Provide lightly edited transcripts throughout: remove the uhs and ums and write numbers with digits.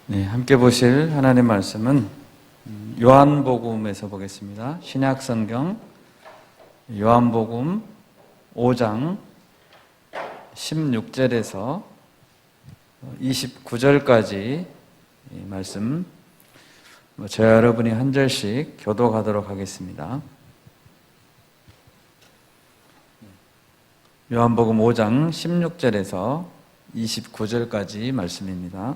네, 함께 보실 하나님의 말씀은 요한복음에서 보겠습니다. 신약성경 요한복음 5장 16절에서 29절까지 말씀 저와 여러분이 한 절씩 교독하도록 하겠습니다. 요한복음 5장 16절에서 29절까지 말씀입니다.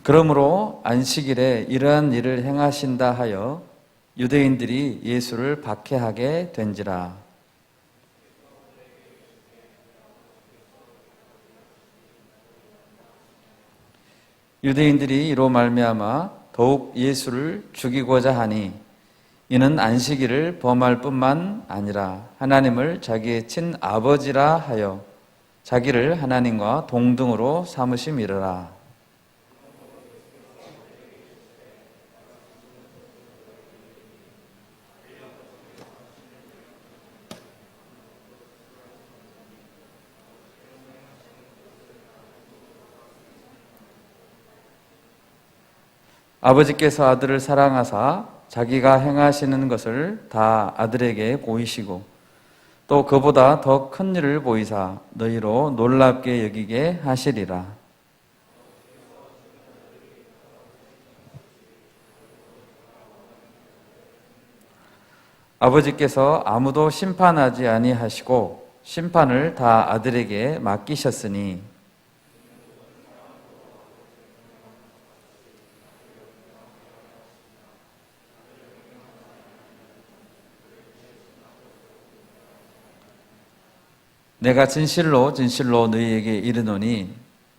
그러므로 안식일에 이러한 일을 행하신다 하여 유대인들이 예수를 박해하게 된지라. 유대인들이 이로 말미암아 더욱 예수를 죽이고자 하니 이는 안식일을 범할 뿐만 아니라 하나님을 자기의 친아버지라 하여 자기를 하나님과 동등으로 삼으심이러라. 아버지께서 아들을 사랑하사 자기가 행하시는 것을 다 아들에게 보이시고 또 그보다 더 큰 일을 보이사 너희로 놀랍게 여기게 하시리라. 아버지께서 아무도 심판하지 아니하시고 심판을 다 아들에게 맡기셨으니 내가 진실로 진실로 너희에게 이르노니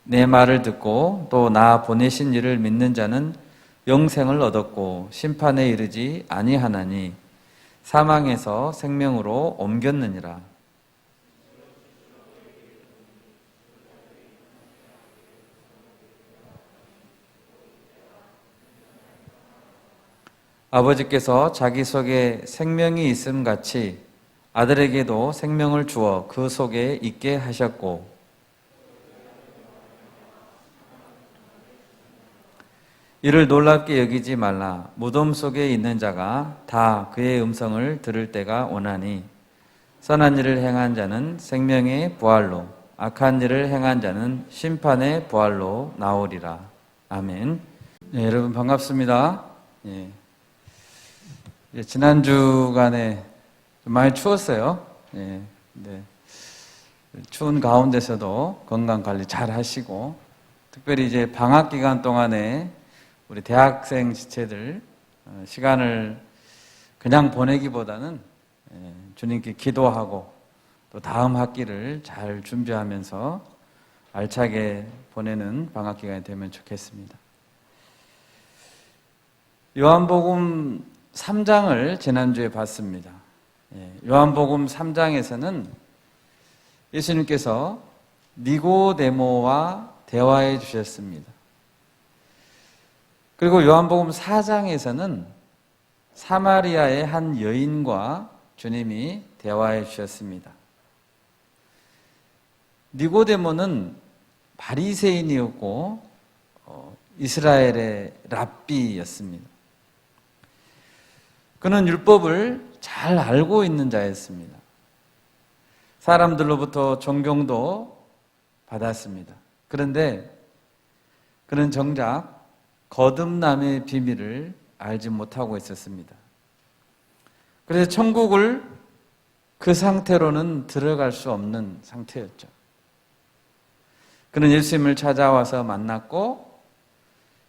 내 말을 듣고 또 나 보내신 이를 믿는 자는 영생을 얻었고 심판에 이르지 아니하나니 사망에서 생명으로 옮겼느니라. 아버지께서 자기 속에 생명이 있음 같이 아들에게도 생명을 주어 그 속에 있게 하셨고 이를 놀랍게 여기지 말라. 무덤 속에 있는 자가 다 그의 음성을 들을 때가 오나니 선한 일을 행한 자는 생명의 부활로 악한 일을 행한 자는 심판의 부활로 나오리라. 아멘. 네, 여러분 반갑습니다. 예. 지난 주간에 많이 추웠어요. 예, 네. 추운 가운데서도 건강 관리 잘 하시고, 특별히 이제 방학 기간 동안에 우리 대학생 지체들 시간을 그냥 보내기보다는 주님께 기도하고 또 다음 학기를 잘 준비하면서 알차게 보내는 방학 기간이 되면 좋겠습니다. 요한복음 3장을 지난주에 봤습니다. 요한복음 3장에서는 예수님께서 니고데모와 대화해 주셨습니다. 그리고 요한복음 4장에서는 사마리아의 한 여인과 주님이 대화해 주셨습니다. 니고데모는 바리새인이었고 이스라엘의 랍비였습니다. 그는 율법을 잘 알고 있는 자였습니다. 사람들로부터 존경도 받았습니다. 그런데 그는 정작 거듭남의 비밀을 알지 못하고 있었습니다. 그래서 천국을 그 상태로는 들어갈 수 없는 상태였죠. 그는 예수님을 찾아와서 만났고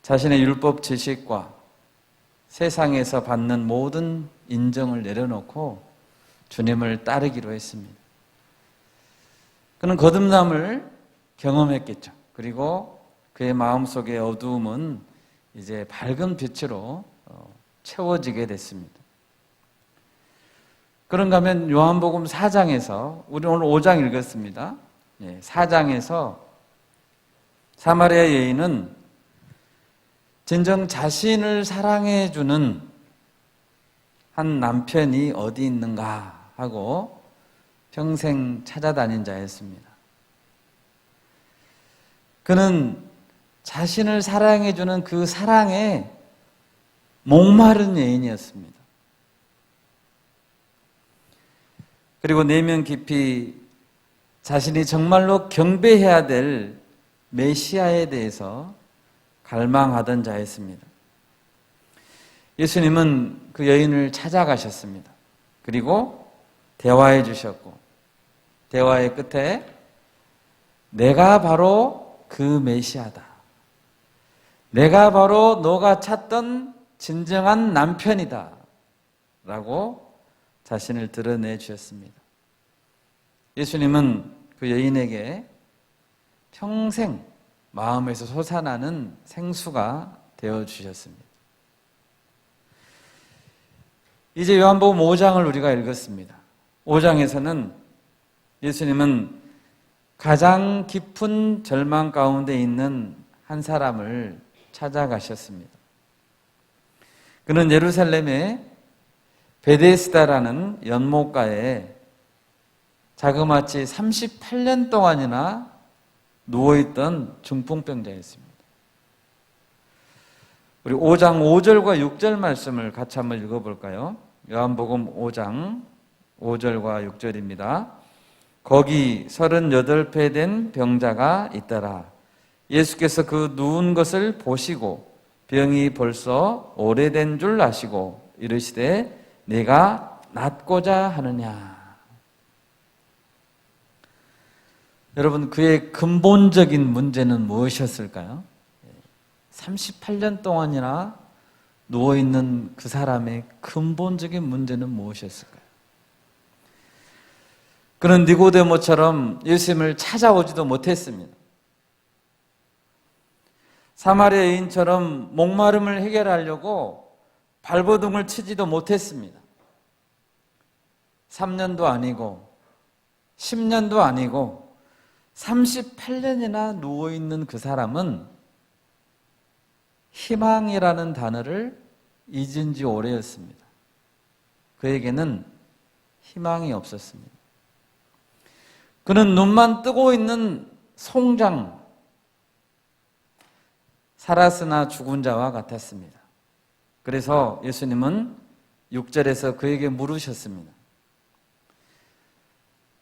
자신의 율법 지식과 세상에서 받는 모든 인정을 내려놓고 주님을 따르기로 했습니다. 그는 거듭남을 경험했겠죠. 그리고 그의 마음속의 어두움은 이제 밝은 빛으로 채워지게 됐습니다. 그런가 하면 요한복음 4장에서 우리 오늘 5장 읽었습니다. 4장에서 사마리아 여인은 진정 자신을 사랑해주는 한 남편이 어디 있는가 하고 평생 찾아다닌 자였습니다. 그는 자신을 사랑해주는 그 사랑에 목마른 여인이었습니다. 그리고 내면 깊이 자신이 정말로 경배해야 될 메시아에 대해서 갈망하던 자였습니다. 예수님은 그 여인을 찾아가셨습니다. 그리고 대화해 주셨고, 대화의 끝에 내가 바로 그 메시아다. 내가 바로 너가 찾던 진정한 남편이다. 라고 자신을 드러내 주셨습니다. 예수님은 그 여인에게 평생 마음에서 솟아나는 생수가 되어 주셨습니다. 이제 요한복음 5장을 우리가 읽었습니다. 5장에서는 예수님은 가장 깊은 절망 가운데 있는 한 사람을 찾아가셨습니다. 그는 예루살렘의 베데스다라는 연못가에 자그마치 38년 동안이나 누워있던 중풍병자였습니다. 우리 5장 5절과 6절 말씀을 같이 한번 읽어볼까요? 요한복음 5장 5절과 6절입니다. 거기 38배 된 병자가 있더라. 예수께서 그 누운 것을 보시고 병이 벌써 오래된 줄 아시고 이르시되 내가 낫고자 하느냐. 여러분, 그의 근본적인 문제는 무엇이었을까요? 38년 동안이나 누워있는 그 사람의 근본적인 문제는 무엇이었을까요? 그는 니고데모처럼 예수님을 찾아오지도 못했습니다. 사마리아 여인처럼 목마름을 해결하려고 발버둥을 치지도 못했습니다. 3년도 아니고 10년도 아니고 38년이나 누워있는 그 사람은 희망이라는 단어를 잊은 지 오래였습니다. 그에게는 희망이 없었습니다. 그는 눈만 뜨고 있는 송장, 살았으나 죽은 자와 같았습니다. 그래서 예수님은 6절에서 그에게 물으셨습니다.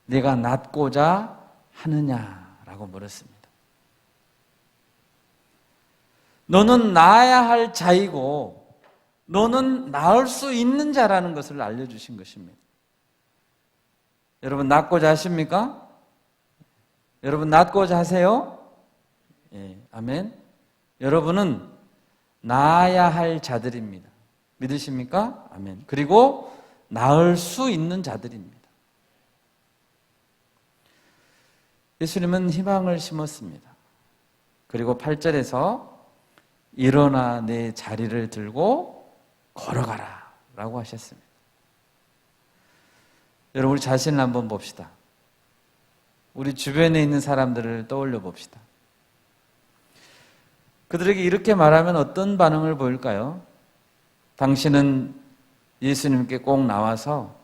네가 낫고자 하느냐라고 물었습니다. 너는 나아야 할 자이고 너는 나을 수 있는 자라는 것을 알려주신 것입니다. 여러분, 낫고자 하십니까? 여러분, 낫고자 하세요? 예, 아멘. 여러분은 나아야 할 자들입니다. 믿으십니까? 아멘. 그리고 나을 수 있는 자들입니다. 예수님은 희망을 심었습니다. 그리고 8절에서 일어나 내 자리를 들고 걸어가라 라고 하셨습니다. 여러분, 우리 자신을 한번 봅시다. 우리 주변에 있는 사람들을 떠올려 봅시다. 그들에게 이렇게 말하면 어떤 반응을 보일까요? 당신은 예수님께 꼭 나와서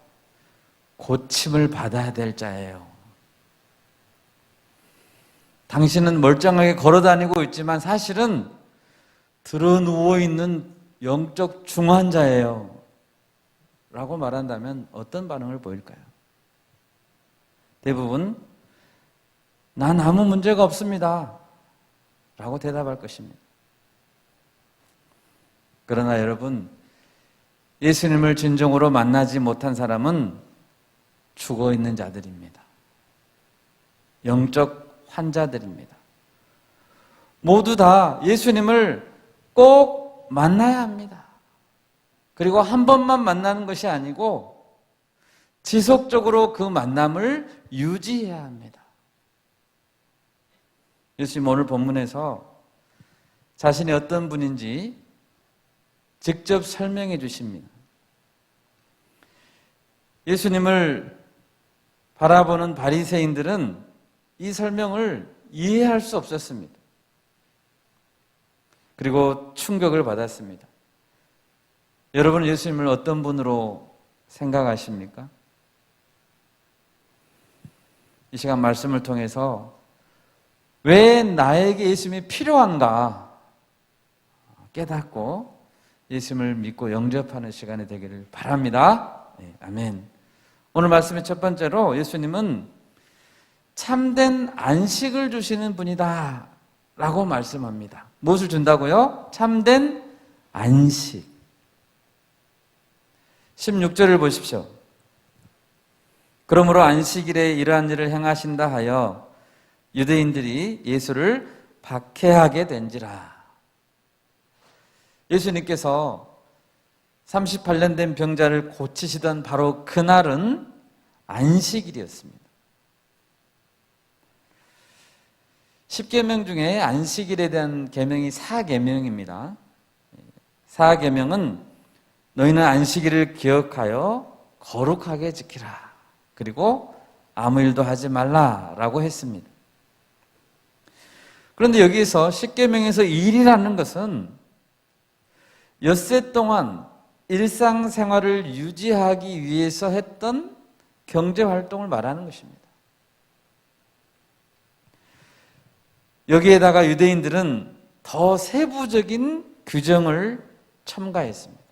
고침을 받아야 될 자예요. 당신은 멀쩡하게 걸어다니고 있지만 사실은 들어 누워있는 영적 중환자예요. 라고 말한다면 어떤 반응을 보일까요? 대부분 난 아무 문제가 없습니다. 라고 대답할 것입니다. 그러나 여러분, 예수님을 진정으로 만나지 못한 사람은 죽어있는 자들입니다. 영적 환자들입니다. 모두 다 예수님을 꼭 만나야 합니다. 그리고 한 번만 만나는 것이 아니고 지속적으로 그 만남을 유지해야 합니다. 예수님 오늘 본문에서 자신이 어떤 분인지 직접 설명해 주십니다. 예수님을 바라보는 바리새인들은 이 설명을 이해할 수 없었습니다. 그리고 충격을 받았습니다. 여러분, 예수님을 어떤 분으로 생각하십니까? 이 시간 말씀을 통해서 왜 나에게 예수님이 필요한가 깨닫고 예수님을 믿고 영접하는 시간이 되기를 바랍니다. 네, 아멘. 오늘 말씀의 첫 번째로 예수님은 참된 안식을 주시는 분이다 라고 말씀합니다. 무엇을 준다고요? 참된 안식. 16절을 보십시오. 그러므로 안식일에 이러한 일을 행하신다 하여 유대인들이 예수를 박해하게 된지라. 예수님께서 38년 된 병자를 고치시던 바로 그날은 안식일이었습니다. 10계명 중에 안식일에 대한 계명이 4계명입니다. 4계명은 너희는 안식일을 기억하여 거룩하게 지키라. 그리고 아무 일도 하지 말라라고 했습니다. 그런데 여기서 10계명에서 일이라는 것은 엿새 동안 일상생활을 유지하기 위해서 했던 경제활동을 말하는 것입니다. 여기에다가 유대인들은 더 세부적인 규정을 첨가했습니다.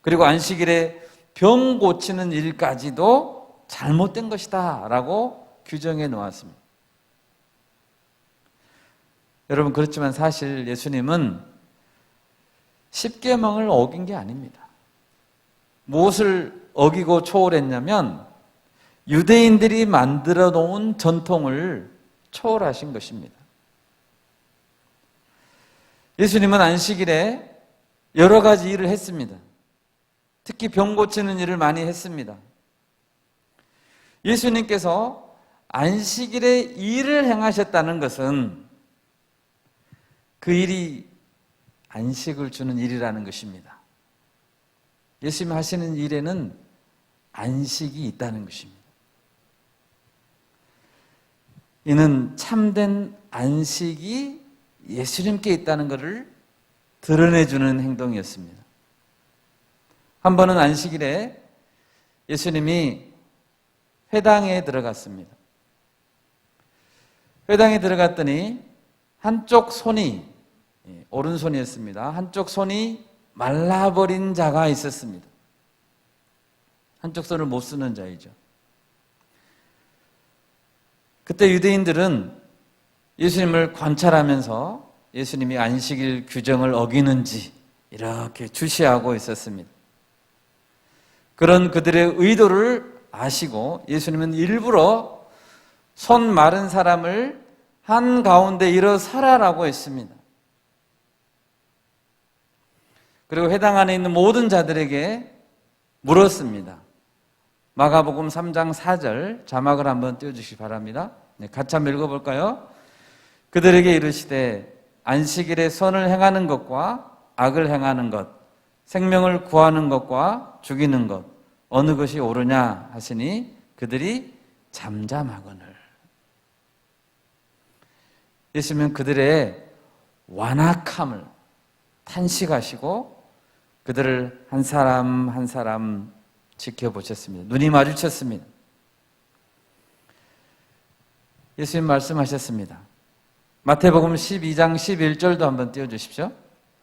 그리고 안식일에 병 고치는 일까지도 잘못된 것이다 라고 규정해 놓았습니다. 여러분, 그렇지만 사실 예수님은 10계명을 어긴 게 아닙니다. 무엇을 어기고 초월했냐면 유대인들이 만들어 놓은 전통을 초월하신 것입니다. 예수님은 안식일에 여러 가지 일을 했습니다. 특히 병 고치는 일을 많이 했습니다. 예수님께서 안식일에 일을 행하셨다는 것은 그 일이 안식을 주는 일이라는 것입니다. 예수님 하시는 일에는 안식이 있다는 것입니다. 이는 참된 안식이 예수님께 있다는 것을 드러내주는 행동이었습니다. 한 번은 안식일에 예수님이 회당에 들어갔습니다. 회당에 들어갔더니 한쪽 손이, 오른손이었습니다. 한쪽 손이 말라버린 자가 있었습니다. 한쪽 손을 못 쓰는 자이죠. 그때 유대인들은 예수님을 관찰하면서 예수님이 안식일 규정을 어기는지 이렇게 주시하고 있었습니다. 그런 그들의 의도를 아시고 예수님은 일부러 손 마른 사람을 한가운데 일어서라라고 했습니다. 그리고 회당 안에 있는 모든 자들에게 물었습니다. 마가복음 3장 4절 자막을 한번 띄워주시기 바랍니다. 네, 같이 한번 읽어볼까요? 그들에게 이르시되 안식일에 선을 행하는 것과 악을 행하는 것, 생명을 구하는 것과 죽이는 것 어느 것이 옳으냐 하시니 그들이 잠잠하거늘. 예수님은 그들의 완악함을 탄식하시고 그들을 한 사람 한 사람 지켜보셨습니다. 눈이 마주쳤습니다. 예수님 말씀하셨습니다. 마태복음 12장 11절도 한번 띄워주십시오.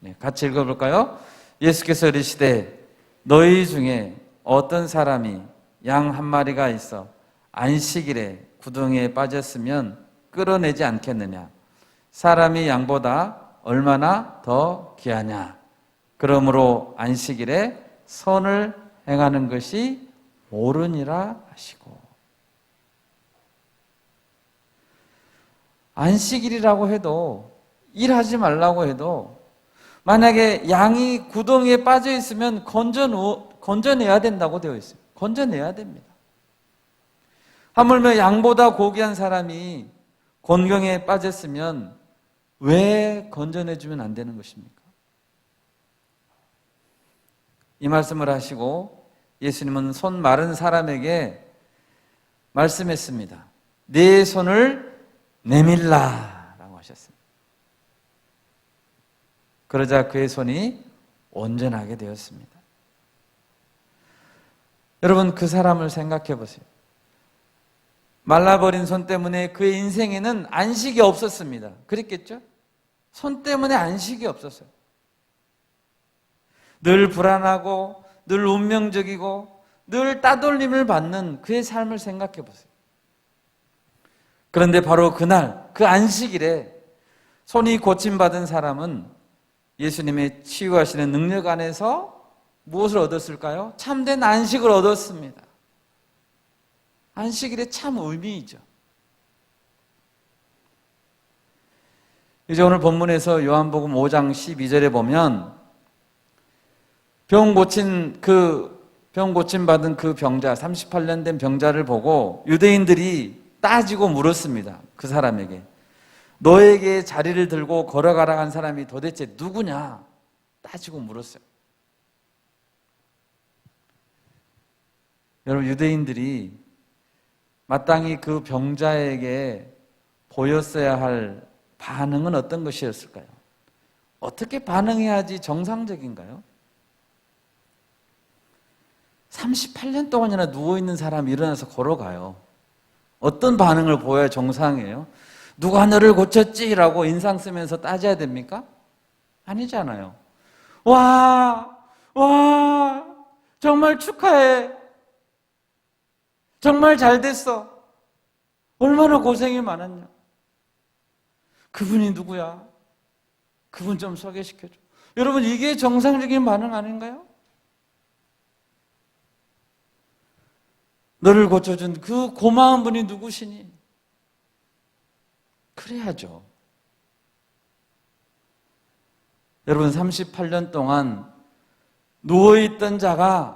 네, 같이 읽어볼까요? 예수께서 이르시되 너희 중에 어떤 사람이 양 한 마리가 있어 안식일에 구덩이에 빠졌으면 끌어내지 않겠느냐? 사람이 양보다 얼마나 더 귀하냐? 그러므로 안식일에 선을 행하는 것이 옳으니라 하시고. 안식일이라고 해도 일하지 말라고 해도 만약에 양이 구덩이에 빠져 있으면 건져내야 된다고 되어 있어요. 건져내야 됩니다. 하물며 양보다 고귀한 사람이 곤경에 빠졌으면 왜 건져내주면 안 되는 것입니까? 이 말씀을 하시고 예수님은 손 마른 사람에게 말씀했습니다. 네 손을 내밀라 라고 하셨습니다. 그러자 그의 손이 온전하게 되었습니다. 여러분, 그 사람을 생각해 보세요. 말라버린 손 때문에 그의 인생에는 안식이 없었습니다. 그랬겠죠? 손 때문에 안식이 없었어요. 늘 불안하고 늘 운명적이고 늘 따돌림을 받는 그의 삶을 생각해 보세요. 그런데 바로 그날 그 안식일에 손이 고침받은 사람은 예수님의 치유하시는 능력 안에서 무엇을 얻었을까요? 참된 안식을 얻었습니다. 안식일의 참 의미이죠. 이제 오늘 본문에서 요한복음 5장 12절에 보면 병 고침 받은 그 병자, 38년 된 병자를 보고 유대인들이 따지고 물었습니다. 그 사람에게. 너에게 자리를 들고 걸어가라 한 사람이 도대체 누구냐? 따지고 물었어요. 여러분, 유대인들이 마땅히 그 병자에게 보였어야 할 반응은 어떤 것이었을까요? 어떻게 반응해야지 정상적인가요? 38년 동안이나 누워있는 사람이 일어나서 걸어가요. 어떤 반응을 보여야 정상이에요? 누가 너를 고쳤지? 라고 인상 쓰면서 따져야 됩니까? 아니잖아요. 와, 정말 축하해. 정말 잘 됐어. 얼마나 고생이 많았냐. 그분이 누구야? 그분 좀 소개시켜줘. 여러분, 이게 정상적인 반응 아닌가요? 너를 고쳐준 그 고마운 분이 누구시니? 그래야죠. 여러분, 38년 동안 누워있던 자가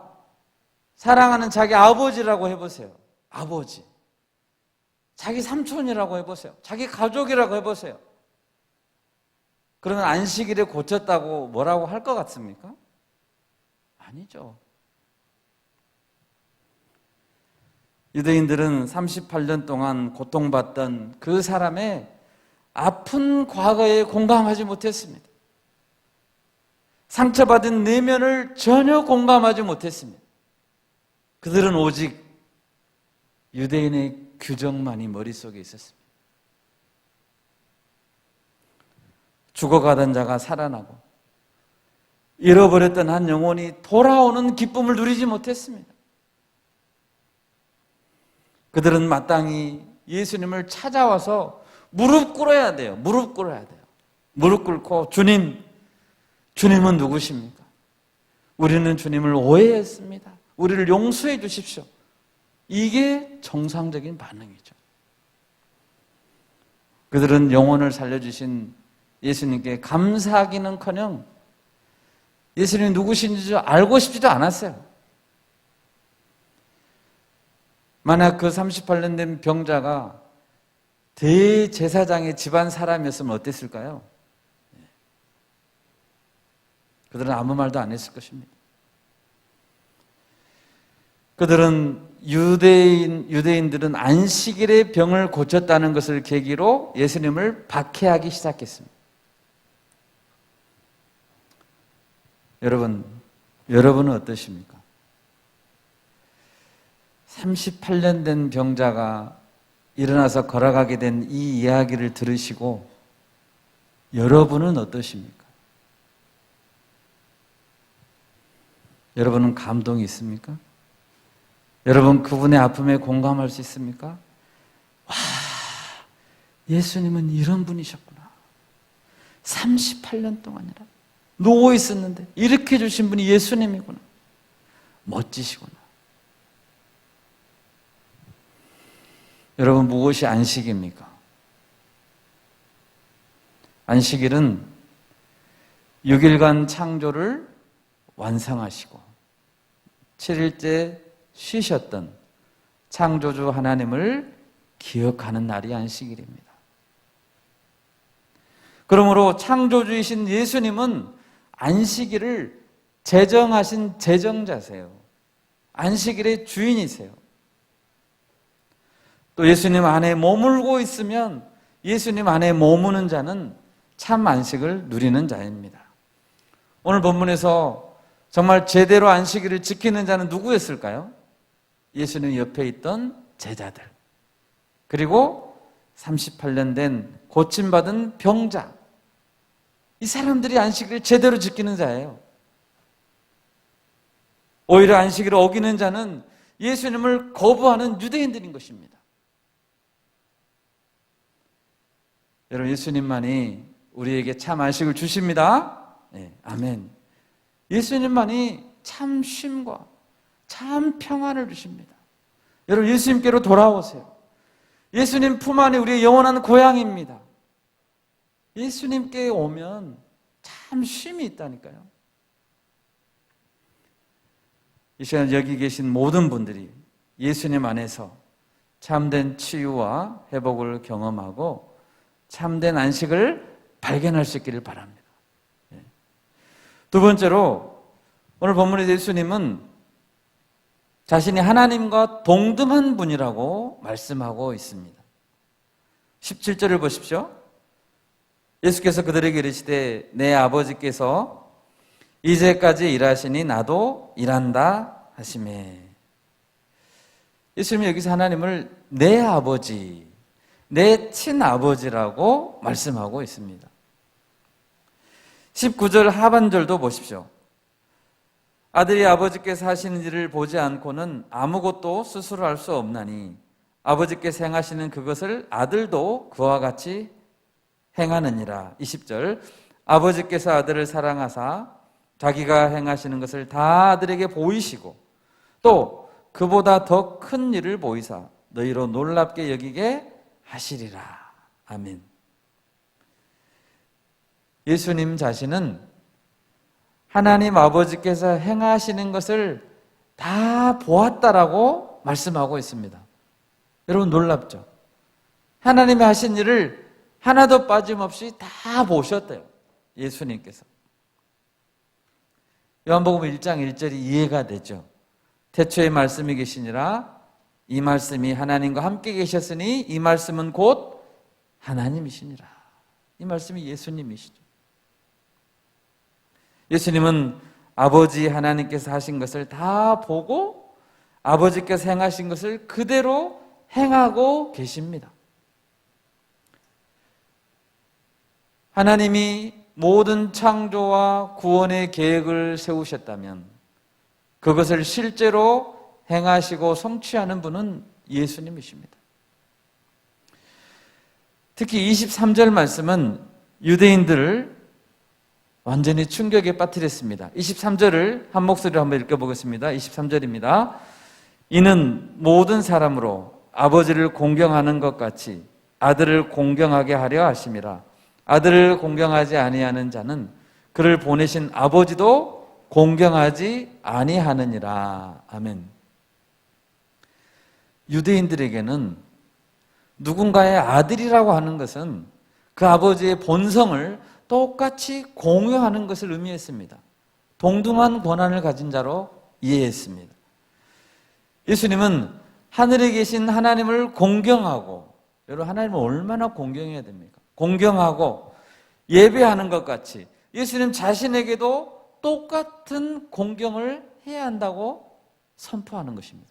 사랑하는 자기 아버지라고 해보세요. 아버지. 자기 삼촌이라고 해보세요. 자기 가족이라고 해보세요. 그러면 안식일에 고쳤다고 뭐라고 할 것 같습니까? 아니죠. 유대인들은 38년 동안 고통받던 그 사람의 아픈 과거에 공감하지 못했습니다. 상처받은 내면을 전혀 공감하지 못했습니다. 그들은 오직 유대인의 규정만이 머릿속에 있었습니다. 죽어가던 자가 살아나고 잃어버렸던 한 영혼이 돌아오는 기쁨을 누리지 못했습니다. 그들은 마땅히 예수님을 찾아와서 무릎 꿇어야 돼요. 무릎 꿇어야 돼요. 무릎 꿇고 주님은 누구십니까? 우리는 주님을 오해했습니다. 우리를 용서해 주십시오. 이게 정상적인 반응이죠. 그들은 영혼을 살려주신 예수님께 감사하기는커녕 예수님이 누구신지 알고 싶지도 않았어요. 만약 그 38년 된 병자가 대제사장의 집안 사람이었으면 어땠을까요? 그들은 아무 말도 안 했을 것입니다. 그들은 유대인들은 안식일에 병을 고쳤다는 것을 계기로 예수님을 박해하기 시작했습니다. 여러분은 어떠십니까? 38년 된 병자가 일어나서 걸어가게 된 이 이야기를 들으시고 여러분은 어떠십니까? 여러분은 감동이 있습니까? 여러분 그분의 아픔에 공감할 수 있습니까? 와, 예수님은 이런 분이셨구나. 38년 동안이라 누워 있었는데 이렇게 해주신 분이 예수님이구나. 멋지시구나. 여러분, 무엇이 안식입니까? 안식일은 6일간 창조를 완성하시고 7일째 쉬셨던 창조주 하나님을 기억하는 날이 안식일입니다. 그러므로 창조주이신 예수님은 안식일을 제정하신 제정자세요. 안식일의 주인이세요. 또 예수님 안에 머물고 있으면 예수님 안에 머무는 자는 참 안식을 누리는 자입니다. 오늘 본문에서 정말 제대로 안식일을 지키는 자는 누구였을까요? 예수님 옆에 있던 제자들. 그리고 38년 된 고침받은 병자, 이 사람들이 안식일을 제대로 지키는 자예요. 오히려 안식일을 어기는 자는 예수님을 거부하는 유대인들인 것입니다. 여러분, 예수님만이 우리에게 참 안식을 주십니다. 네, 아멘. 예수님만이 참 쉼과 참 평안을 주십니다. 여러분, 예수님께로 돌아오세요. 예수님 품 안에 우리의 영원한 고향입니다. 예수님께 오면 참 쉼이 있다니까요. 이 시간 여기 계신 모든 분들이 예수님 안에서 참된 치유와 회복을 경험하고 참된 안식을 발견할 수 있기를 바랍니다. 두 번째로 오늘 본문에서 예수님은 자신이 하나님과 동등한 분이라고 말씀하고 있습니다. 17절을 보십시오. 예수께서 그들에게 이르시되 내 아버지께서 이제까지 일하시니 나도 일한다 하시매. 예수님이 여기서 하나님을 내 아버지, 내 친아버지라고 말씀하고 있습니다. 19절 하반절도 보십시오. 아들이 아버지께서 하시는 일을 보지 않고는 아무것도 스스로 할 수 없나니 아버지께서 행하시는 그것을 아들도 그와 같이 행하느니라. 20절 아버지께서 아들을 사랑하사 자기가 행하시는 것을 다 아들에게 보이시고 또 그보다 더 큰 일을 보이사 너희로 놀랍게 여기게 하시리라. 아멘. 예수님 자신은 하나님 아버지께서 행하시는 것을 다 보았다라고 말씀하고 있습니다. 여러분, 놀랍죠? 하나님이 하신 일을 하나도 빠짐없이 다 보셨대요, 예수님께서. 요한복음 1장 1절이 이해가 되죠. 태초에 말씀이 계시니라 이 말씀이 하나님과 함께 계셨으니 이 말씀은 곧 하나님이시니라. 이 말씀이 예수님이시죠. 예수님은 아버지 하나님께서 하신 것을 다 보고 아버지께서 행하신 것을 그대로 행하고 계십니다. 하나님이 모든 창조와 구원의 계획을 세우셨다면 그것을 실제로 행하시고 성취하는 분은 예수님이십니다. 특히 23절 말씀은 유대인들을 완전히 충격에 빠뜨렸습니다. 23절을 한 목소리로 한번 읽어보겠습니다. 23절입니다. 이는 모든 사람으로 아버지를 공경하는 것 같이 아들을 공경하게 하려 하심이라. 아들을 공경하지 아니하는 자는 그를 보내신 아버지도 공경하지 아니하느니라. 아멘. 유대인들에게는 누군가의 아들이라고 하는 것은 그 아버지의 본성을 똑같이 공유하는 것을 의미했습니다. 동등한 권한을 가진 자로 이해했습니다. 예수님은 하늘에 계신 하나님을 공경하고, 여러분, 하나님을 얼마나 공경해야 됩니까? 공경하고 예배하는 것 같이 예수님 자신에게도 똑같은 공경을 해야 한다고 선포하는 것입니다.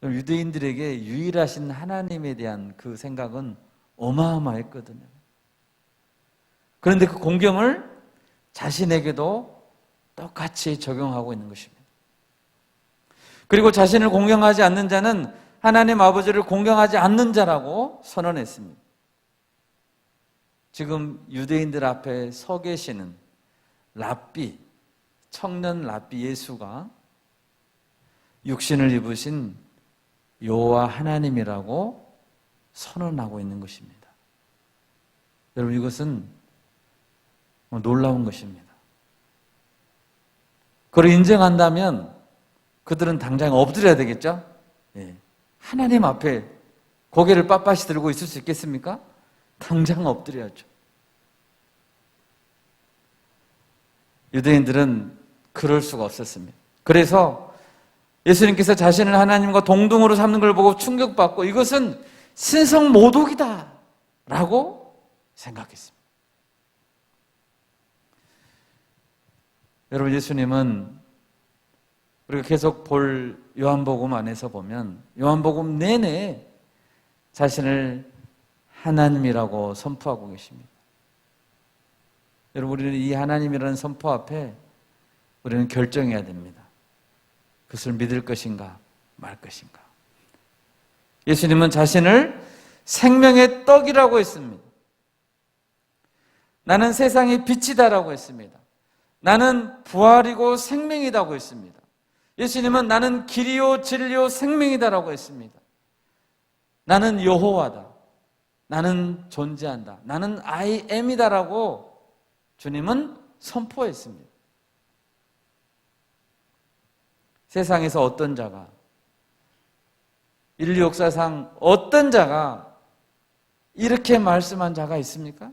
유대인들에게 유일하신 하나님에 대한 그 생각은 어마어마했거든요. 그런데 그 공경을 자신에게도 똑같이 적용하고 있는 것입니다. 그리고 자신을 공경하지 않는 자는 하나님 아버지를 공경하지 않는 자라고 선언했습니다. 지금 유대인들 앞에 서 계시는 랍비, 청년 랍비 예수가 육신을 입으신 여호와 하나님이라고 선언하고 있는 것입니다. 여러분, 이것은 놀라운 것입니다. 그걸 인정한다면 그들은 당장 엎드려야 되겠죠? 예. 하나님 앞에 고개를 빳빳이 들고 있을 수 있겠습니까? 당장 엎드려야죠. 유대인들은 그럴 수가 없었습니다. 그래서 예수님께서 자신을 하나님과 동등으로 삼는 걸 보고 충격받고 이것은 신성 모독이다 라고 생각했습니다. 여러분, 예수님은 우리가 계속 볼 요한복음 안에서 보면 요한복음 내내 자신을 하나님이라고 선포하고 계십니다. 여러분, 우리는 이 하나님이라는 선포 앞에 우리는 결정해야 됩니다. 그것을 믿을 것인가 말 것인가. 예수님은 자신을 생명의 떡이라고 했습니다. 나는 세상의 빛이다라고 했습니다. 나는 부활이고 생명이라고 했습니다. 예수님은 나는 길이요 진리요 생명이다라고 했습니다. 나는 여호와다. 나는 존재한다. 나는 I am이다라고 주님은 선포했습니다. 세상에서 어떤 자가, 인류 역사상 어떤 자가 이렇게 말씀한 자가 있습니까?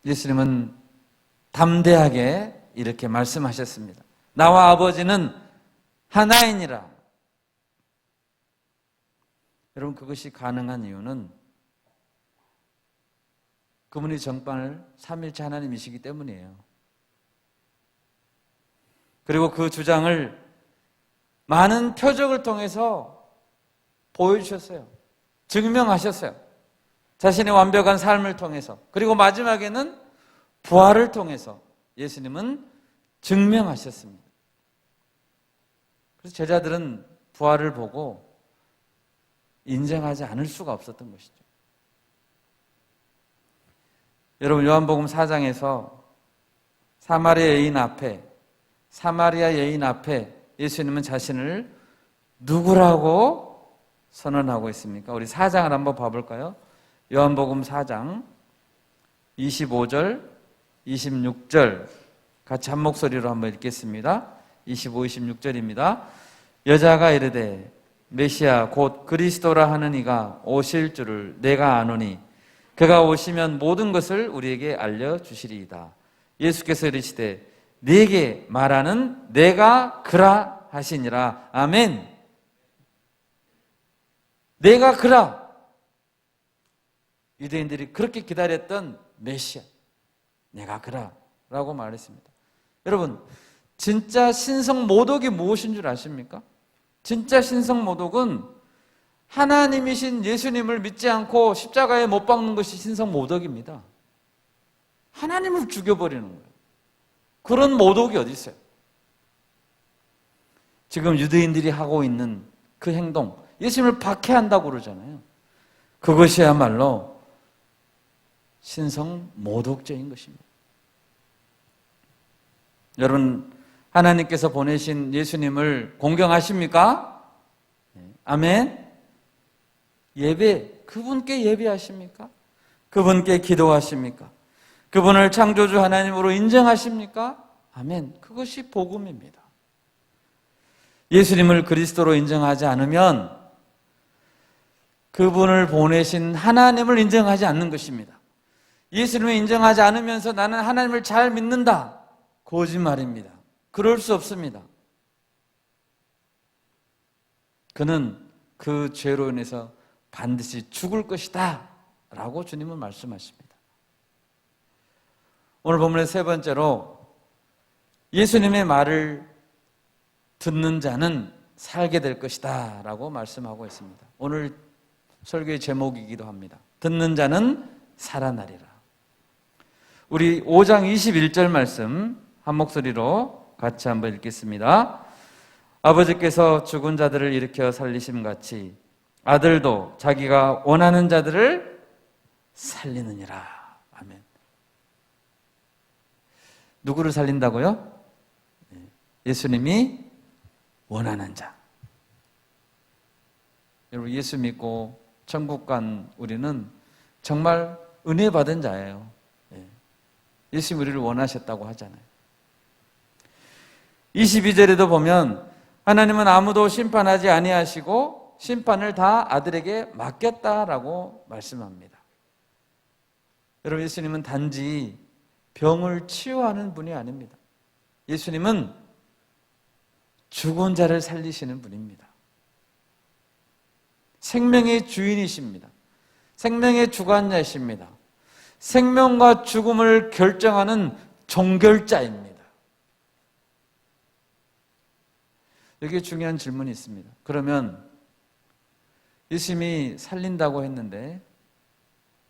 예수님은 담대하게 이렇게 말씀하셨습니다. 나와 아버지는 하나이니라. 여러분, 그것이 가능한 이유는 그분이 정말 삼일체 하나님이시기 때문이에요. 그리고 그 주장을 많은 표적을 통해서 보여주셨어요. 증명하셨어요. 자신의 완벽한 삶을 통해서, 그리고 마지막에는 부활을 통해서 예수님은 증명하셨습니다. 그래서 제자들은 부활을 보고 인정하지 않을 수가 없었던 것이죠. 여러분, 요한복음 4장에서 사마리아 여인 앞에 예수님은 자신을 누구라고 선언하고 있습니까? 우리 4장을 한번 봐볼까요? 요한복음 4장 25절, 26절 같이 한 목소리로 한번 읽겠습니다. 25, 26절입니다. 여자가 이르되 메시아 곧 그리스도라 하는 이가 오실 줄을 내가 아노니 그가 오시면 모든 것을 우리에게 알려주시리이다. 예수께서 이르시되 네게 말하는 내가 그라 하시니라. 아멘. 내가 그라. 유대인들이 그렇게 기다렸던 메시아, 내가 그라 라고 말했습니다. 여러분, 진짜 신성 모독이 무엇인 줄 아십니까? 진짜 신성 모독은 하나님이신 예수님을 믿지 않고 십자가에 못 박는 것이 신성 모독입니다. 하나님을 죽여버리는 거예요. 그런 모독이 어디 있어요? 지금 유대인들이 하고 있는 그 행동, 예수님을 박해한다고 그러잖아요. 그것이야말로 신성 모독죄인 것입니다. 여러분, 하나님께서 보내신 예수님을 공경하십니까? 아멘. 그분께 예배하십니까? 그분께 기도하십니까? 그분을 창조주 하나님으로 인정하십니까? 아멘. 그것이 복음입니다. 예수님을 그리스도로 인정하지 않으면 그분을 보내신 하나님을 인정하지 않는 것입니다. 예수님을 인정하지 않으면서 나는 하나님을 잘 믿는다. 거짓말입니다. 그럴 수 없습니다. 그는 그 죄로 인해서 반드시 죽을 것이다 라고 주님은 말씀하십니다. 오늘 본문의 세 번째로 예수님의 말을 듣는 자는 살게 될 것이다 라고 말씀하고 있습니다. 오늘 설교의 제목이기도 합니다. 듣는 자는 살아나리라. 우리 5장 21절 말씀 한 목소리로 같이 한번 읽겠습니다. 아버지께서 죽은 자들을 일으켜 살리심 같이 아들도 자기가 원하는 자들을 살리느니라. 아멘. 누구를 살린다고요? 예수님이 원하는 자. 여러분, 예수 믿고 천국 간 우리는 정말 은혜 받은 자예요. 예수님 우리를 원하셨다고 하잖아요. 22절에도 보면 하나님은 아무도 심판하지 아니하시고 심판을 다 아들에게 맡겼다라고 말씀합니다. 여러분, 예수님은 단지 병을 치유하는 분이 아닙니다. 예수님은 죽은 자를 살리시는 분입니다. 생명의 주인이십니다. 생명의 주관자이십니다. 생명과 죽음을 결정하는 종결자입니다. 여기에 중요한 질문이 있습니다. 그러면 예수님이 살린다고 했는데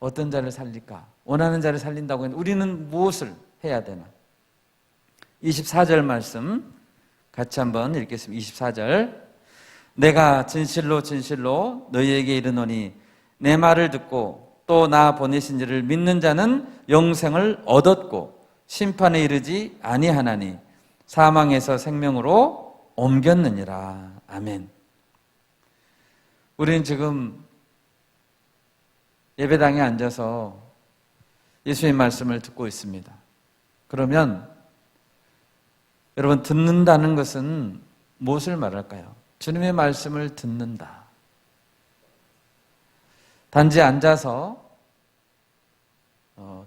어떤 자를 살릴까? 원하는 자를 살린다고 했는데 우리는 무엇을 해야 되나? 24절 말씀 같이 한번 읽겠습니다. 24절. 내가 진실로 진실로 너희에게 이르노니 내 말을 듣고 또 나 보내신 이를 믿는 자는 영생을 얻었고 심판에 이르지 아니하나니 사망에서 생명으로 옮겼느니라. 아멘. 우리는 지금 예배당에 앉아서 예수의 말씀을 듣고 있습니다. 그러면 여러분, 듣는다는 것은 무엇을 말할까요? 주님의 말씀을 듣는다. 단지 앉아서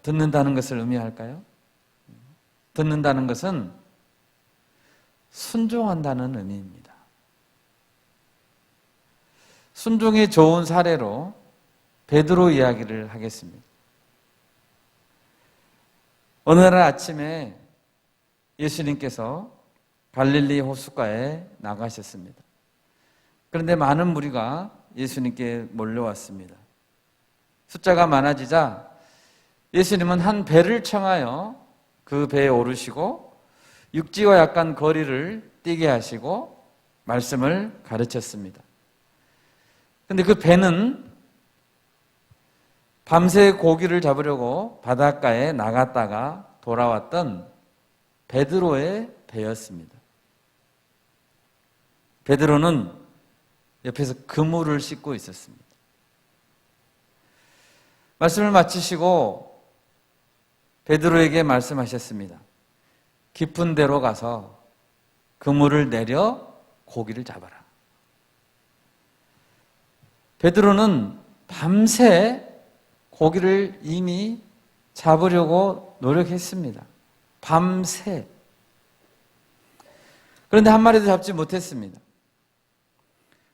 듣는다는 것을 의미할까요? 듣는다는 것은 순종한다는 의미입니다. 순종이 좋은 사례로 베드로 이야기를 하겠습니다. 어느 날 아침에 예수님께서 갈릴리 호숫가에 나가셨습니다. 그런데 많은 무리가 예수님께 몰려왔습니다. 숫자가 많아지자 예수님은 한 배를 청하여 그 배에 오르시고 육지와 약간 거리를 뛰게 하시고 말씀을 가르쳤습니다. 그런데 그 배는 밤새 고기를 잡으려고 바닷가에 나갔다가 돌아왔던 베드로의 배였습니다. 베드로는 옆에서 그물을 씻고 있었습니다. 말씀을 마치시고 베드로에게 말씀하셨습니다. 깊은 데로 가서 그물을 내려 고기를 잡아라. 베드로는 밤새 고기를 이미 잡으려고 노력했습니다. 밤새. 그런데 한 마리도 잡지 못했습니다.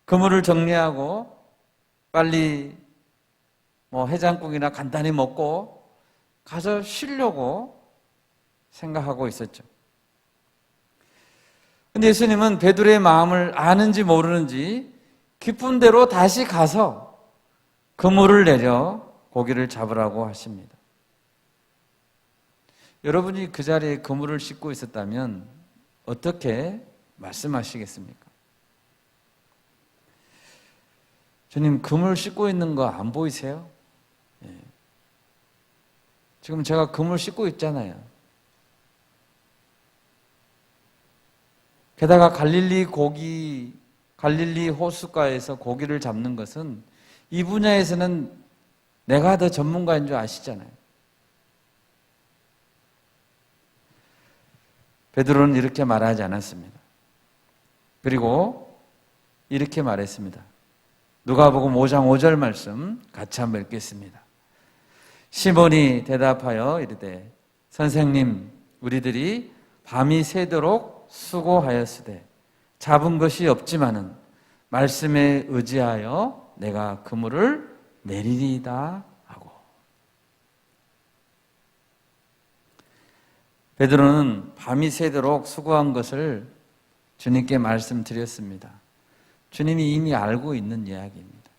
그물을 정리하고 빨리 해장국이나 간단히 먹고 가서 쉬려고 생각하고 있었죠. 근데 예수님은 베드로의 마음을 아는지 모르는지 깊은 데로 다시 가서 그물을 내려 고기를 잡으라고 하십니다. 여러분이 그 자리에 그물을 씻고 있었다면 어떻게 말씀하시겠습니까? 주님, 그물 씻고 있는 거 안 보이세요? 지금 제가 그물 씻고 있잖아요. 게다가 갈릴리 호숫가에서 고기를 잡는 것은 이 분야에서는 내가 더 전문가인 줄 아시잖아요. 베드로는 이렇게 말하지 않았습니다. 그리고 이렇게 말했습니다. 누가복음 5장 5절 말씀 같이 한번 읽겠습니다. 시몬이 대답하여 이르되 선생님, 우리들이 밤이 새도록 수고하였으되 잡은 것이 없지만은 말씀에 의지하여 내가 그물을 내리리이다 하고. 베드로는 밤이 새도록 수고한 것을 주님께 말씀드렸습니다. 주님이 이미 알고 있는 이야기입니다.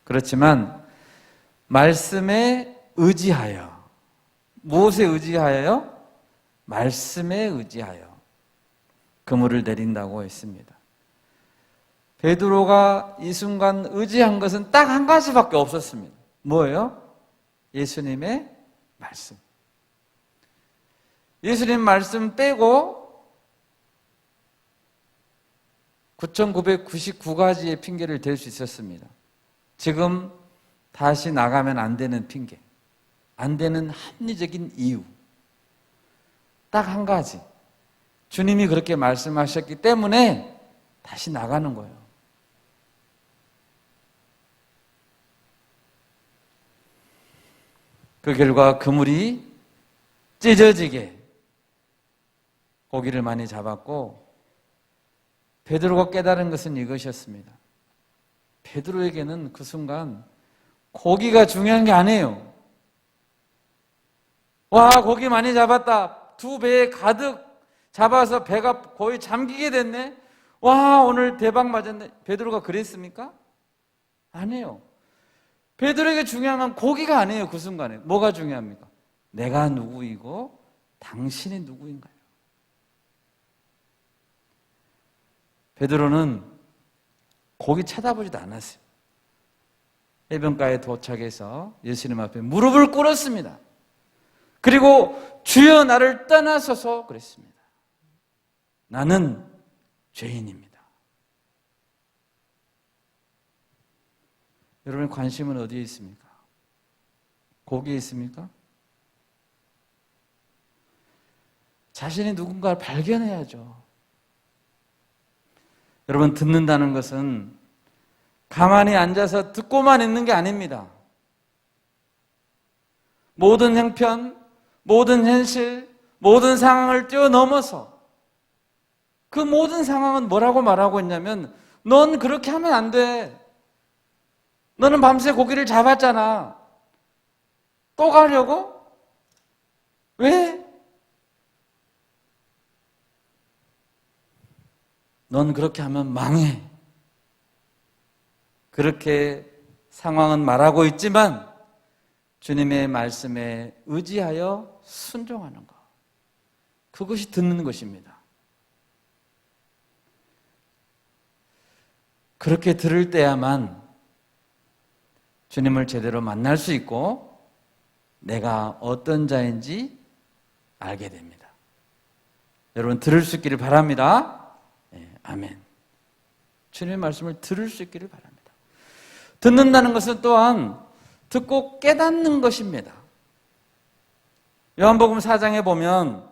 그렇지만 말씀에 의지하여, 무엇에 의지하여요? 말씀에 의지하여 그물을 내린다고 했습니다. 베드로가 이 순간 의지한 것은 딱 한 가지밖에 없었습니다. 뭐예요? 예수님의 말씀. 예수님 말씀 빼고 9,999가지의 핑계를 댈 수 있었습니다. 지금 다시 나가면 안 되는 핑계, 안 되는 합리적인 이유, 딱 한 가지. 주님이 그렇게 말씀하셨기 때문에 다시 나가는 거예요. 그 결과 그물이 찢어지게 고기를 많이 잡았고, 베드로가 깨달은 것은 이것이었습니다. 베드로에게는 그 순간 고기가 중요한 게 아니에요. 와, 고기 많이 잡았다. 두 배에 가득 잡아서 배가 거의 잠기게 됐네. 와, 오늘 대박 맞았네. 베드로가 그랬습니까? 아니에요. 베드로에게 중요한 건 고기가 아니에요. 그 순간에. 뭐가 중요합니까? 내가 누구이고 당신이 누구인가요? 베드로는 고기 쳐다보지도 않았어요. 해변가에 도착해서 예수님 앞에 무릎을 꿇었습니다. 그리고 주여 나를 떠나소서 그랬습니다. 나는 죄인입니다. 여러분의 관심은 어디에 있습니까? 고기에 있습니까? 자신이 누군가를 발견해야죠. 여러분, 듣는다는 것은 가만히 앉아서 듣고만 있는 게 아닙니다. 모든 형편, 모든 현실, 모든 상황을 뛰어넘어서 그 모든 상황은 뭐라고 말하고 있냐면 넌 그렇게 하면 안 돼. 너는 밤새 고기를 잡았잖아. 또 가려고? 왜? 넌 그렇게 하면 망해. 그렇게 상황은 말하고 있지만 주님의 말씀에 의지하여 순종하는 것. 그것이 듣는 것입니다. 그렇게 들을 때야만 주님을 제대로 만날 수 있고 내가 어떤 자인지 알게 됩니다. 여러분 들을 수 있기를 바랍니다. 네, 아멘. 주님의 말씀을 들을 수 있기를 바랍니다. 듣는다는 것은 또한 듣고 깨닫는 것입니다. 요한복음 4장에 보면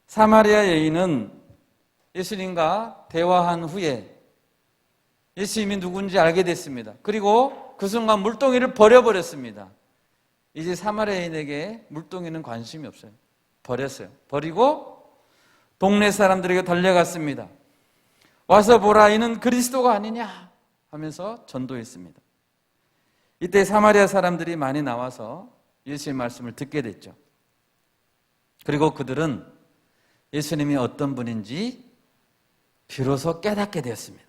사마리아 여인은 예수님과 대화한 후에 예수님이 누군지 알게 됐습니다. 그리고 그 순간 물동이를 버려버렸습니다. 이제 사마리아 여인에게 물동이는 관심이 없어요. 버렸어요. 버리고 동네 사람들에게 달려갔습니다. 와서 보라, 이는 그리스도가 아니냐 하면서 전도했습니다. 이때 사마리아 사람들이 많이 나와서 예수의 말씀을 듣게 됐죠. 그리고 그들은 예수님이 어떤 분인지 비로소 깨닫게 되었습니다.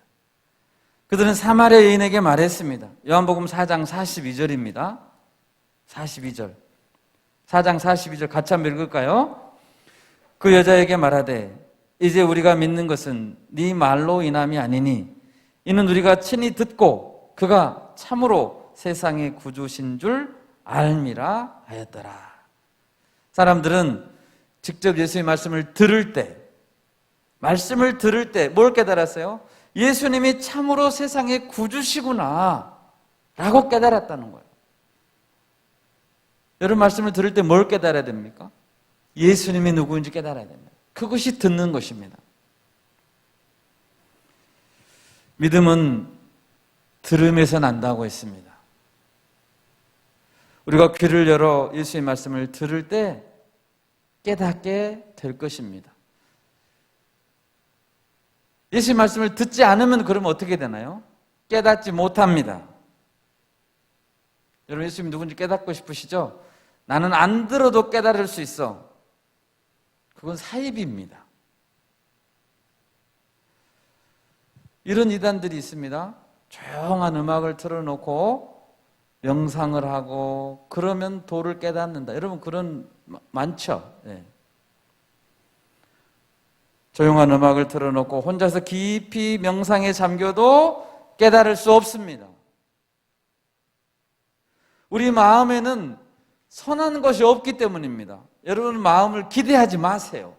그들은 사마리아 여인에게 말했습니다. 요한복음 4장 42절입니다. 42절. 4장 42절 같이 한번 읽을까요? 그 여자에게 말하되 이제 우리가 믿는 것은 네 말로 인함이 아니니 이는 우리가 친히 듣고 그가 참으로 세상의 구주신 줄 알미라 하였더라. 사람들은 직접 예수의 말씀을 들을 때 뭘 깨달았어요? 예수님이 참으로 세상의 구주시구나 라고 깨달았다는 거예요. 여러분 말씀을 들을 때 뭘 깨달아야 됩니까? 예수님이 누구인지 깨달아야 됩니다. 그것이 듣는 것입니다. 믿음은 들음에서 난다고 했습니다. 우리가 귀를 열어 예수의 말씀을 들을 때 깨닫게 될 것입니다. 예수의 말씀을 듣지 않으면 그러면 어떻게 되나요? 깨닫지 못합니다. 여러분 예수님이 누군지 깨닫고 싶으시죠? 나는 안 들어도 깨달을 수 있어. 그건 사입입니다. 이런 이단들이 있습니다. 조용한 음악을 틀어놓고 명상을 하고 그러면 도를 깨닫는다. 여러분 그런 많죠. 네. 조용한 음악을 틀어놓고 혼자서 깊이 명상에 잠겨도 깨달을 수 없습니다. 우리 마음에는 선한 것이 없기 때문입니다. 여러분 마음을 기대하지 마세요.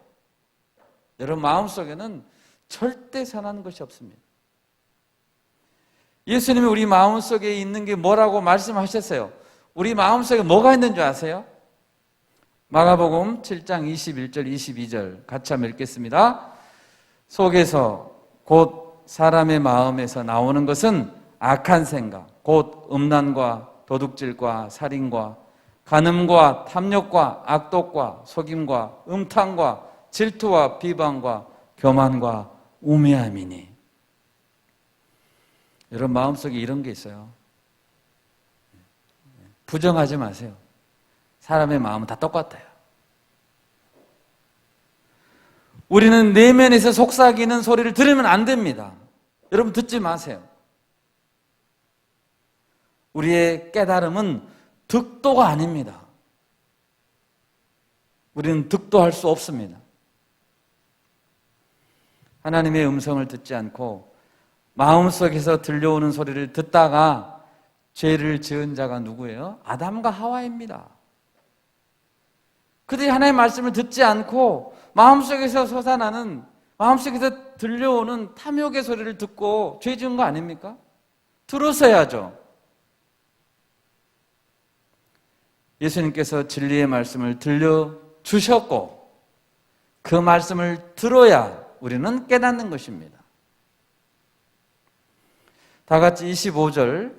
여러분 마음속에는 절대 선한 것이 없습니다. 예수님이 우리 마음속에 있는 게 뭐라고 말씀하셨어요? 우리 마음속에 뭐가 있는 줄 아세요? 마가복음 7장 21절 22절 같이 한번 읽겠습니다. 속에서 곧 사람의 마음에서 나오는 것은 악한 생각, 곧 음란과 도둑질과 살인과 간음과 탐욕과 악독과 속임과 음탕과 질투와 비방과 교만과 우매함이니. 여러분 마음속에 이런 게 있어요. 부정하지 마세요. 사람의 마음은 다 똑같아요. 우리는 내면에서 속삭이는 소리를 들으면 안 됩니다. 여러분 듣지 마세요. 우리의 깨달음은 득도가 아닙니다. 우리는 득도할 수 없습니다. 하나님의 음성을 듣지 않고 마음속에서 들려오는 소리를 듣다가 죄를 지은 자가 누구예요? 아담과 하와입니다. 그들이 하나님의 말씀을 듣지 않고 마음속에서 솟아나는, 마음속에서 들려오는 탐욕의 소리를 듣고 죄 지은 거 아닙니까? 들었어야죠. 예수님께서 진리의 말씀을 들려주셨고 그 말씀을 들어야 우리는 깨닫는 것입니다. 다 같이 25절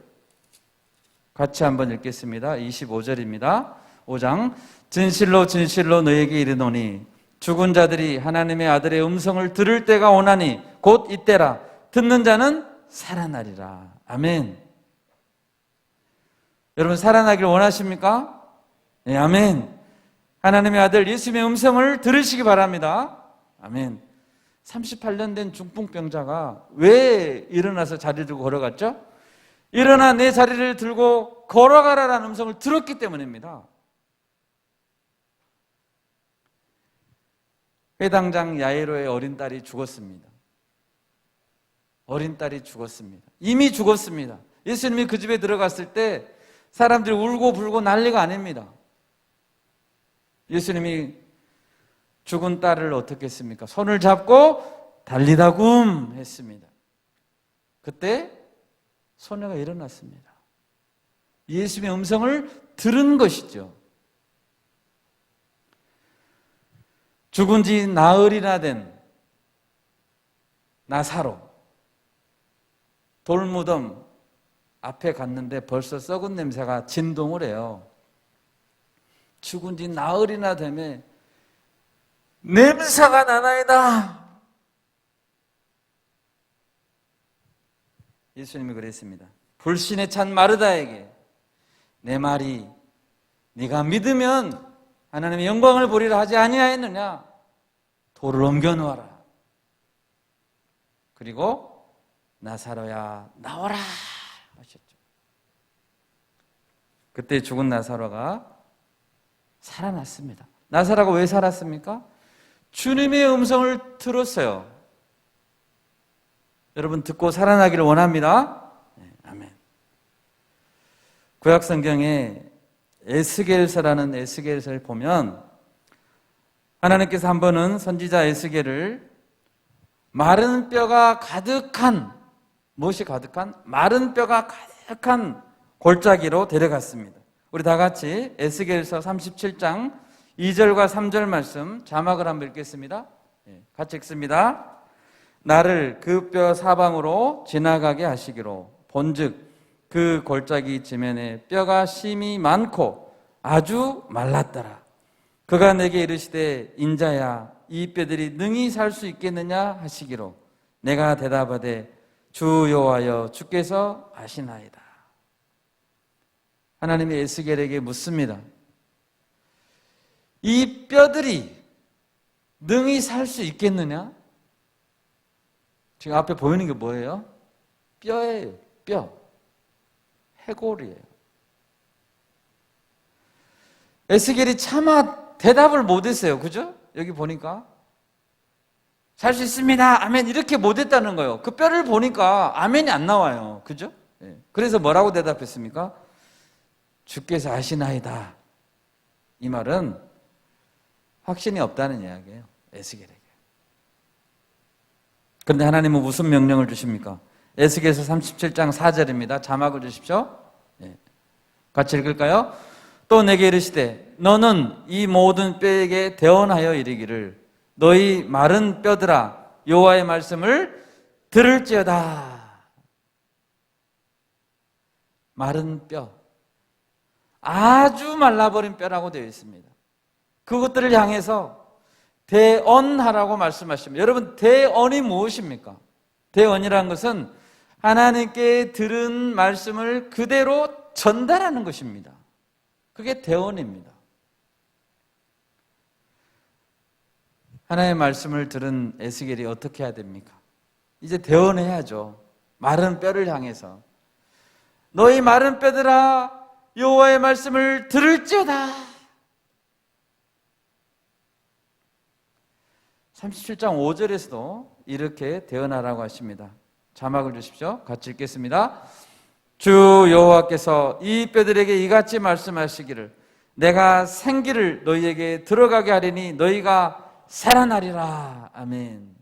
같이 한번 읽겠습니다. 25절입니다. 5장 진실로 진실로 너에게 이르노니 죽은 자들이 하나님의 아들의 음성을 들을 때가 오나니 곧 이때라. 듣는 자는 살아나리라. 아멘. 여러분 살아나길 원하십니까? 네, 아멘. 하나님의 아들 예수님의 음성을 들으시기 바랍니다. 아멘. 38년 된 중풍병자가 왜 일어나서 자리를 들고 걸어갔죠? 일어나 내 자리를 들고 걸어가라라는 음성을 들었기 때문입니다. 회당장 야이로의 어린 딸이 죽었습니다. 어린 딸이 죽었습니다. 이미 죽었습니다. 예수님이 그 집에 들어갔을 때 사람들이 울고 불고 난리가 아닙니다. 예수님이 죽은 딸을 어떻게 했습니까? 손을 잡고 달리다굼 했습니다. 그때 소녀가 일어났습니다. 예수님의 음성을 들은 것이죠. 죽은 지 나흘이나 된 나사로 돌무덤 앞에 갔는데 벌써 썩은 냄새가 진동을 해요. 죽은 지 나흘이나 되면 냄새가 나나이다. 예수님이 그랬습니다. 불신에 찬 마르다에게 내 말이 네가 믿으면 하나님의 영광을 보리라 하지 아니하였느냐? 돌을 옮겨놓아라. 그리고 나사로야 나오라 하셨죠. 그때 죽은 나사로가 살아났습니다. 나사로가 왜 살았습니까? 주님의 음성을 들었어요. 여러분 듣고 살아나기를 원합니다. 네, 아멘. 구약 성경에 에스겔서라는 에스겔서를 보면 하나님께서 한 번은 선지자 에스겔을 마른 뼈가 가득한, 무엇이 가득한? 마른 뼈가 가득한 골짜기로 데려갔습니다. 우리 다 같이 에스겔서 37장 2절과 3절 말씀 자막을 한번 읽겠습니다. 같이 읽습니다. 나를 그 뼈 사방으로 지나가게 하시기로 본즉 그 골짜기 지면에 뼈가 심이 많고 아주 말랐더라. 그가 내게 이르시되 인자야 이 뼈들이 능히 살 수 있겠느냐 하시기로 내가 대답하되 주 여호와여 주께서 아시나이다. 하나님이 에스겔에게 묻습니다. 이 뼈들이 능히 살 수 있겠느냐? 지금 앞에 보이는 게 뭐예요? 뼈예요. 뼈. 해골이에요. 에스겔이 차마 대답을 못했어요. 그죠? 여기 보니까 살 수 있습니다. 아멘. 이렇게 못했다는 거예요. 그 뼈를 보니까 아멘이 안 나와요. 그죠? 그래서 뭐라고 대답했습니까? 주께서 아시나이다. 이 말은 확신이 없다는 이야기예요. 에스겔에게. 그런데 하나님은 무슨 명령을 주십니까? 에스겔서 37장 4절입니다. 자막을 주십시오. 같이 읽을까요? 또 내게 이르시되 너는 이 모든 뼈에게 대언하여 이르기를 너희 마른 뼈들아 여호와의 말씀을 들을지어다. 마른 뼈, 아주 말라버린 뼈라고 되어 있습니다. 그것들을 향해서 대언하라고 말씀하십니다. 여러분 대언이 무엇입니까? 대언이라는 것은 하나님께 들은 말씀을 그대로 전달하는 것입니다. 그게 대언입니다. 하나님의 말씀을 들은 에스겔이 어떻게 해야 됩니까? 이제 대언해야죠. 마른 뼈를 향해서 너희 마른 뼈들아 여호와의 말씀을 들을지어다. 37장 5절에서도 이렇게 대언하라고 하십니다. 자막을 주십시오. 같이 읽겠습니다. 주 여호와께서 이 뼈들에게 이같이 말씀하시기를 내가 생기를 너희에게 들어가게 하리니 너희가 살아나리라. 아멘.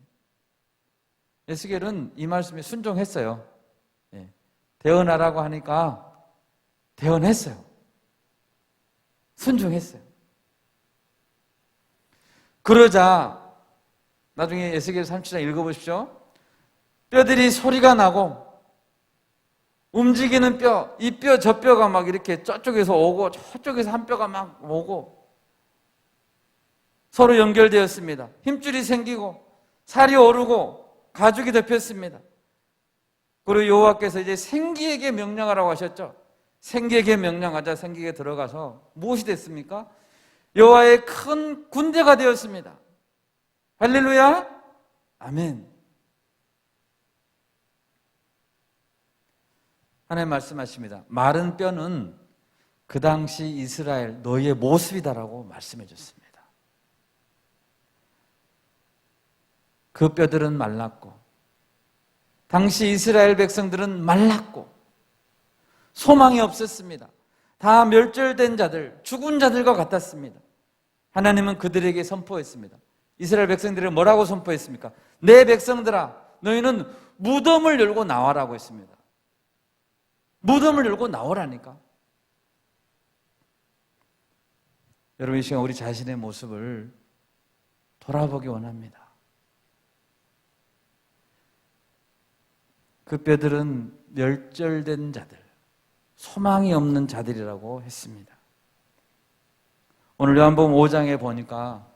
에스겔은 이 말씀에 순종했어요. 대언하라고 하니까 대언했어요. 순종했어요. 그러자 나중에 에스겔 37장 읽어보십시오. 뼈들이 소리가 나고 움직이는 뼈, 이 뼈, 저 뼈가 막 이렇게 저쪽에서 오고 저쪽에서 한 뼈가 막 오고 서로 연결되었습니다. 힘줄이 생기고 살이 오르고 가죽이 덮였습니다. 그리고 여호와께서 이제 생기에게 명령하라고 하셨죠. 생기에게 명령하자 생기에 들어가서 무엇이 됐습니까? 여호와의 큰 군대가 되었습니다. 할렐루야! 아멘. 하나님 말씀하십니다. 마른 뼈는 그 당시 이스라엘 너희의 모습이다라고 말씀해 줬습니다. 그 뼈들은 말랐고 당시 이스라엘 백성들은 말랐고 소망이 없었습니다. 다 멸절된 자들, 죽은 자들과 같았습니다. 하나님은 그들에게 선포했습니다. 이스라엘 백성들에게 뭐라고 선포했습니까? 내 백성들아 너희는 무덤을 열고 나와라고 했습니다. 무덤을 열고 나오라니까. 여러분 이 시간 우리 자신의 모습을 돌아보기 원합니다. 그 뼈들은 멸절된 자들, 소망이 없는 자들이라고 했습니다. 오늘 요한복음 5장에 보니까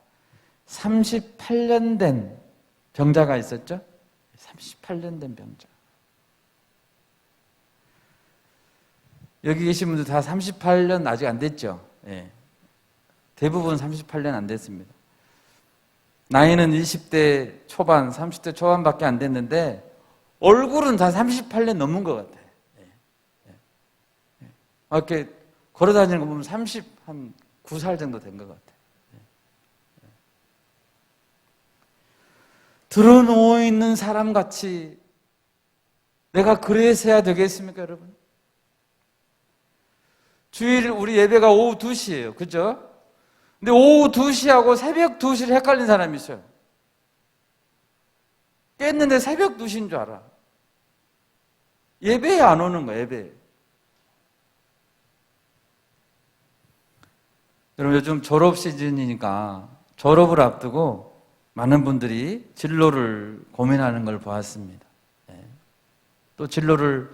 38년 된 병자가 있었죠? 38년 된 병자. 여기 계신 분들 다 38년 아직 안 됐죠? 예. 대부분 38년 안 됐습니다. 나이는 20대 초반, 30대 초반밖에 안 됐는데 얼굴은 다 38년 넘은 것 같아요. 이렇게 걸어다니는 거 보면 39살 정도 된 것 같아요. 드러누워 있는 사람같이 내가 그래서 해야 되겠습니까, 여러분? 주일 우리 예배가 오후 2시예요. 그죠? 근데 오후 2시하고 새벽 2시를 헷갈린 사람이 있어요. 깼는데 새벽 2시인 줄 알아. 예배에 안 오는 거야, 예배에. 여러분 요즘 졸업 시즌이니까 졸업을 앞두고 많은 분들이 진로를 고민하는 걸 보았습니다. 또 진로를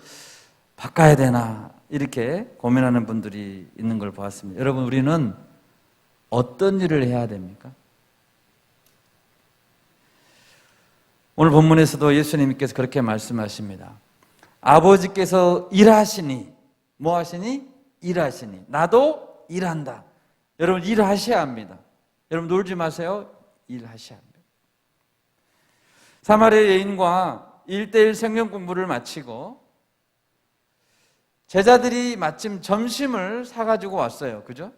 바꿔야 되나 이렇게 고민하는 분들이 있는 걸 보았습니다. 여러분 우리는 어떤 일을 해야 됩니까? 오늘 본문에서도 예수님께서 그렇게 말씀하십니다. 아버지께서 일하시니 뭐 하시니? 일하시니 나도 일한다. 여러분 일하셔야 합니다. 여러분 놀지 마세요. 일하셔야 합니다. 사마리아 여인과 1:1 성경 공부를 마치고 제자들이 마침 점심을 사가지고 왔어요. 그죠?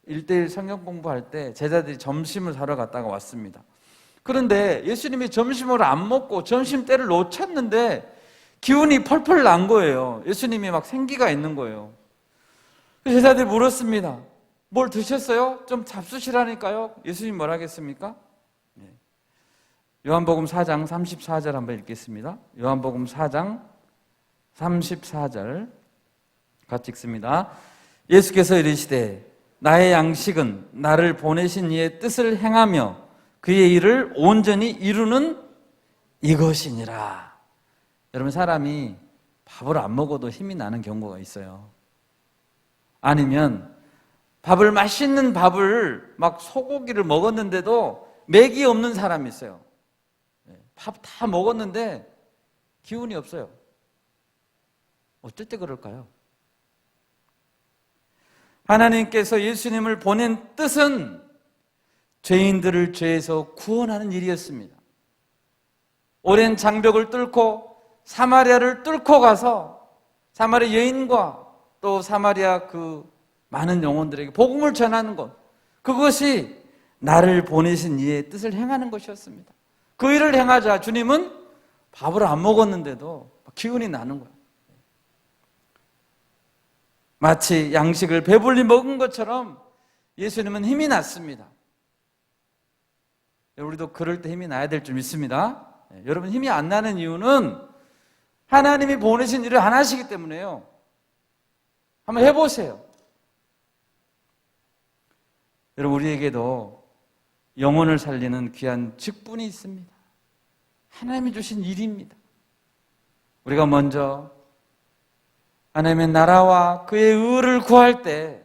1:1 성경 공부할 때 제자들이 점심을 사러 갔다가 왔습니다. 그런데 예수님이 점심을 안 먹고 점심 때를 놓쳤는데 기운이 펄펄 난 거예요. 예수님이 막 생기가 있는 거예요. 제자들이 물었습니다. 뭘 드셨어요? 좀 잡수시라니까요. 예수님 뭐라 하겠습니까? 요한복음 4장 34절 한번 읽겠습니다. 요한복음 4장 34절 같이 읽습니다. 예수께서 이르시되 나의 양식은 나를 보내신 이의 뜻을 행하며 그의 일을 온전히 이루는 이것이니라. 여러분 사람이 밥을 안 먹어도 힘이 나는 경우가 있어요. 아니면 맛있는 밥을 막 소고기를 먹었는데도 맥이 없는 사람이 있어요. 밥 다 먹었는데 기운이 없어요. 어쩔 때 그럴까요? 하나님께서 예수님을 보낸 뜻은 죄인들을 죄에서 구원하는 일이었습니다. 오랜 장벽을 뚫고 사마리아를 뚫고 가서 사마리아 여인과 또 사마리아 그 많은 영혼들에게 복음을 전하는 것, 그것이 나를 보내신 이의 뜻을 행하는 것이었습니다. 그 일을 행하자 주님은 밥을 안 먹었는데도 기운이 나는 거예요. 마치 양식을 배불리 먹은 것처럼 예수님은 힘이 났습니다. 우리도 그럴 때 힘이 나야 될 줄 믿습니다. 여러분, 힘이 안 나는 이유는 하나님이 보내신 일을 안 하시기 때문에요. 한번 해보세요. 여러분, 우리에게도 영혼을 살리는 귀한 직분이 있습니다. 하나님이 주신 일입니다. 우리가 먼저 하나님의 나라와 그의 의를 구할 때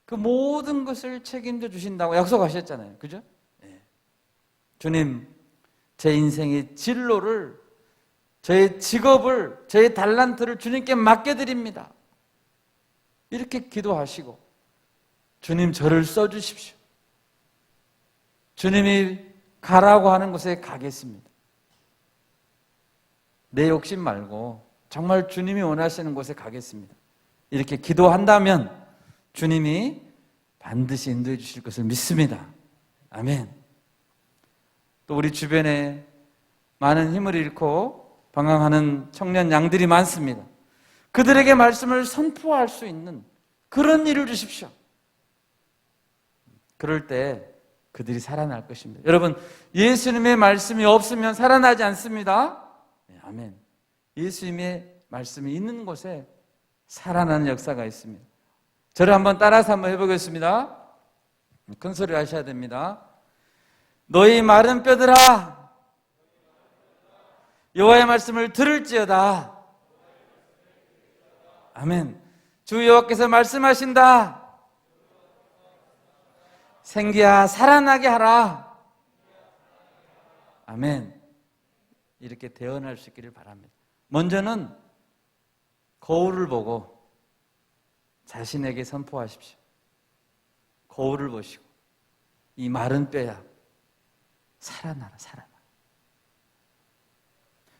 그 모든 것을 책임져 주신다고 약속하셨잖아요. 그죠? 네. 주님, 제 인생의 진로를, 저의 직업을, 저의 달란트를 주님께 맡겨드립니다. 이렇게 기도하시고, 주님 저를 써주십시오. 주님이 가라고 하는 곳에 가겠습니다. 내 욕심 말고 정말 주님이 원하시는 곳에 가겠습니다. 이렇게 기도한다면 주님이 반드시 인도해 주실 것을 믿습니다. 아멘. 또 우리 주변에 많은 힘을 잃고 방황하는 청년 양들이 많습니다. 그들에게 말씀을 선포할 수 있는 그런 일을 주십시오. 그럴 때 그들이 살아날 것입니다. 여러분, 예수님의 말씀이 없으면 살아나지 않습니다. 네, 아멘. 예수님의 말씀이 있는 곳에 살아나는 역사가 있습니다. 저를 한번 따라서 한번 해보겠습니다. 큰 소리 하셔야 됩니다. 너희 마른 뼈들아, 여호와의 말씀을 들을지어다. 아멘. 주 여호와께서 말씀하신다. 생기야 살아나게 하라. 아멘. 이렇게 대언할 수 있기를 바랍니다. 먼저는 거울을 보고 자신에게 선포하십시오. 거울을 보시고 이 마른 뼈야 살아나라, 살아나.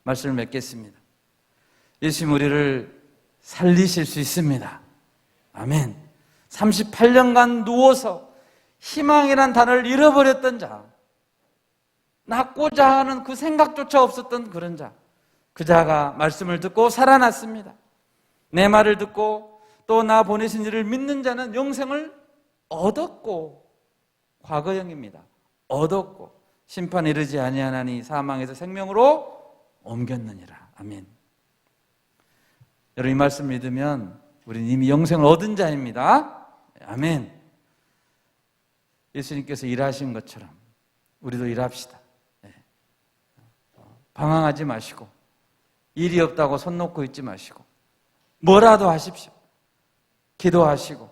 말씀을 맺겠습니다. 예수님 우리를 살리실 수 있습니다. 아멘. 38년간 누워서 희망이란 단어를 잃어버렸던 자, 낫고자 하는 그 생각조차 없었던 그런 자, 그 자가 말씀을 듣고 살아났습니다. 내 말을 듣고 또 나 보내신 이를 믿는 자는 영생을 얻었고, 과거형입니다. 얻었고 심판에 이르지 아니하나니 사망에서 생명으로 옮겼느니라. 아멘. 여러분, 이 말씀 믿으면 우리는 이미 영생을 얻은 자입니다. 아멘. 예수님께서 일하신 것처럼 우리도 일합시다. 방황하지 마시고, 일이 없다고 손 놓고 있지 마시고 뭐라도 하십시오. 기도하시고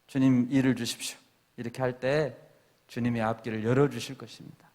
주님 일을 주십시오. 이렇게 할 때 주님의 앞길을 열어주실 것입니다.